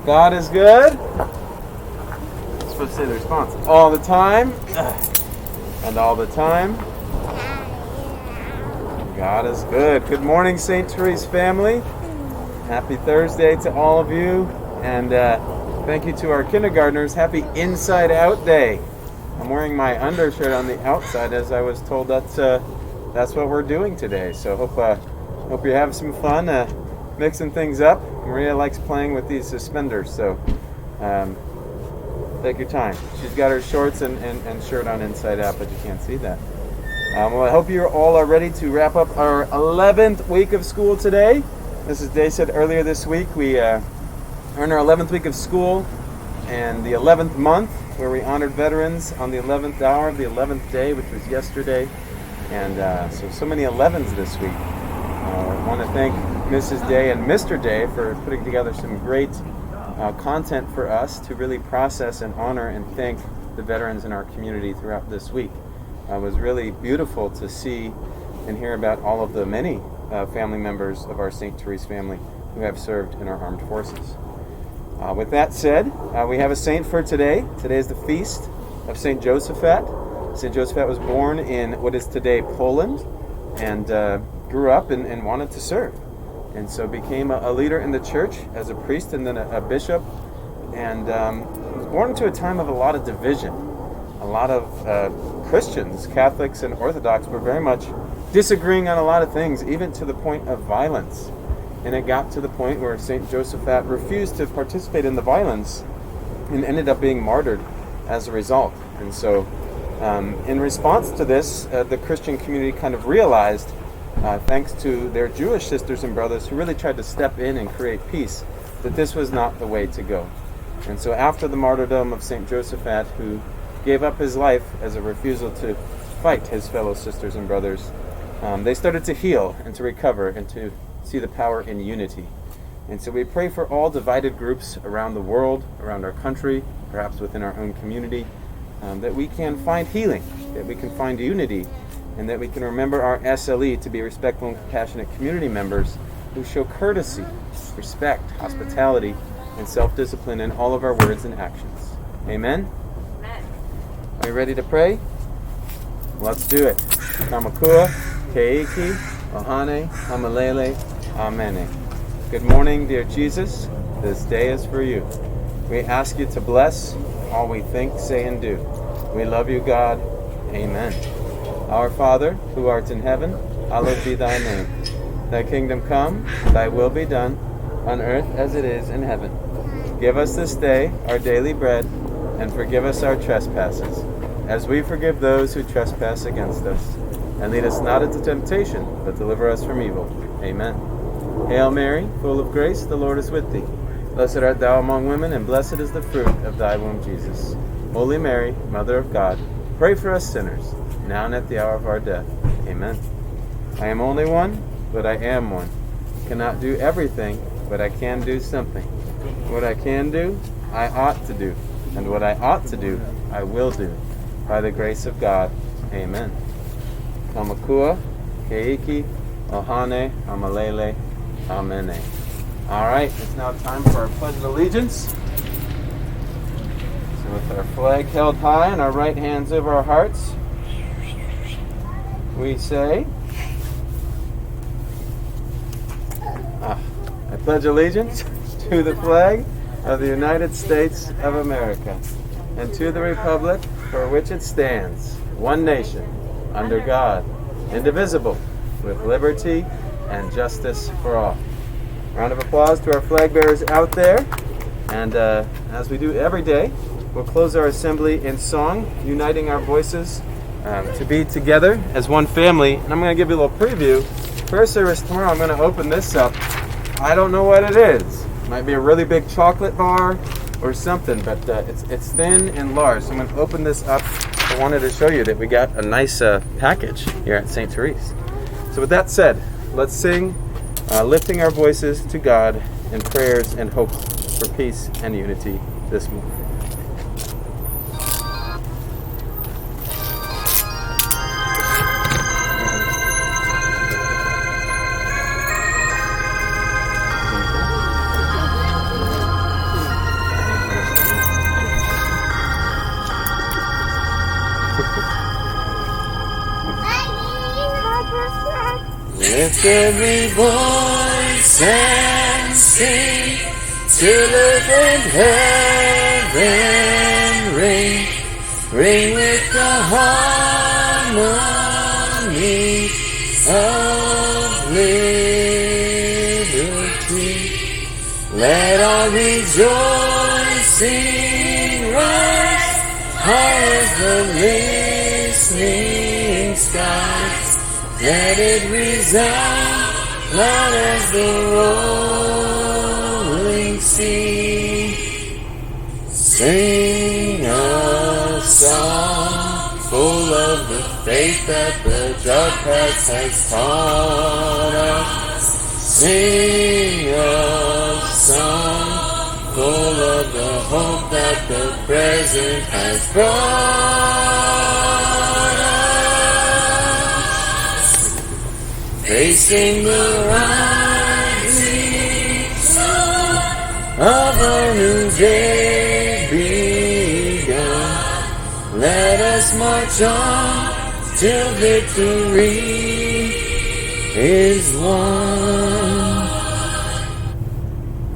God is good. I'm supposed to say the response. All the time. And all the time. God is good. Good morning, St. Therese family. Happy Thursday to all of you. And thank you to our kindergartners. Happy Inside Out Day. I'm wearing my undershirt on the outside as I was told that's what we're doing today. So hope you have some fun mixing things up. Maria likes playing with these suspenders, so take your time. She's got her shorts and shirt on inside out, but you can't see that. Well, I hope you all are ready to wrap up our 11th week of school today. As Day said earlier this week, we are in our 11th week of school and the 11th month, where we honored veterans on the 11th hour of the 11th day, which was yesterday. And so many 11s this week. I want to thank Mrs. Day and Mr. Day for putting together some great content for us to really process and honor and thank the veterans in our community throughout this week. It was really beautiful to see and hear about all of the many family members of our St. Therese family who have served in our armed forces. With that said, we have a saint for today. Today is the feast of St. Josaphat. St. Josaphat was born in what is today Poland and grew up and wanted to serve. And so became a leader in the church as a priest and then a bishop. And was born into a time of a lot of division. A lot of Christians, Catholics and Orthodox, were very much disagreeing on a lot of things, even to the point of violence. And it got to the point where St. Josaphat refused to participate in the violence and ended up being martyred as a result. And so in response to this, the Christian community kind of realized, thanks to their Jewish sisters and brothers who really tried to step in and create peace, that this was not the way to go. And so after the martyrdom of St. Josaphat, who gave up his life as a refusal to fight his fellow sisters and brothers, they started to heal and to recover and to see the power in unity. And so we pray for all divided groups around the world, around our country, perhaps within our own community, that we can find healing, that we can find unity, and that we can remember our SLE to be respectful and compassionate community members who show courtesy, respect, hospitality, and self-discipline in all of our words and actions. Amen? Amen. Are you ready to pray? Let's do it. Kamakua, Keiki, Ohane, Hamalele, Amene. Good morning, dear Jesus. This day is for you. We ask you to bless all we think, say, and do. We love you, God. Amen. Our Father, who art in heaven, hallowed be thy name. Thy kingdom come, thy will be done, on earth as it is in heaven. Give us this day our daily bread, and forgive us our trespasses, as we forgive those who trespass against us. And lead us not into temptation, but deliver us from evil. Amen. Hail Mary, full of grace, the Lord is with thee. Blessed art thou among women, and blessed is the fruit of thy womb, Jesus. Holy Mary, Mother of God, pray for us sinners, now and at the hour of our death. Amen. I am only one, but I am one. Cannot do everything, but I can do something. What I can do, I ought to do. And what I ought to do, I will do. By the grace of God. Amen. Kamakua, Keiki, Ohane, Amalele, Amene. All right, it's now time for our Pledge of Allegiance. So with our flag held high and our right hands over our hearts, we say, I pledge allegiance to the flag of the United States of America and to the republic for which it stands, one nation, under God, indivisible, with liberty and justice for all. Round of applause to our flag bearers out there. And as we do every day, we'll close our assembly in song, uniting our voices to be together as one family. And I'm going to give you a little preview. First service tomorrow, I'm going to open this up. I don't know what it is. It might be a really big chocolate bar or something, but it's thin and large. So I'm going to open this up. I wanted to show you that we got a nice package here at St. Therese. So with that said, let's sing, lifting our voices to God in prayers and hopes for peace and unity this morning. Lift every voice and sing, till earth and heaven ring, ring with the harmony of liberty. Let all rejoicing rise, high as the listening skies. Let it resound, loud as the rolling sea. Sing a song full of the faith that the Josaphat has taught us. Sing a song full of the hope that the present has brought us. Facing the rising sun of a new day begun, let us march on till victory is won.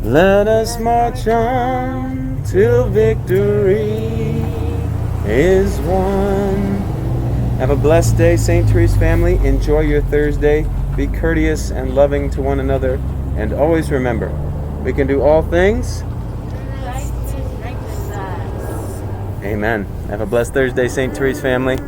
Let us march on till victory is won. Have a blessed day, St. Therese family. Enjoy your Thursday. Be courteous and loving to one another. And always remember, we can do all things. Amen. Have a blessed Thursday, St. Therese family.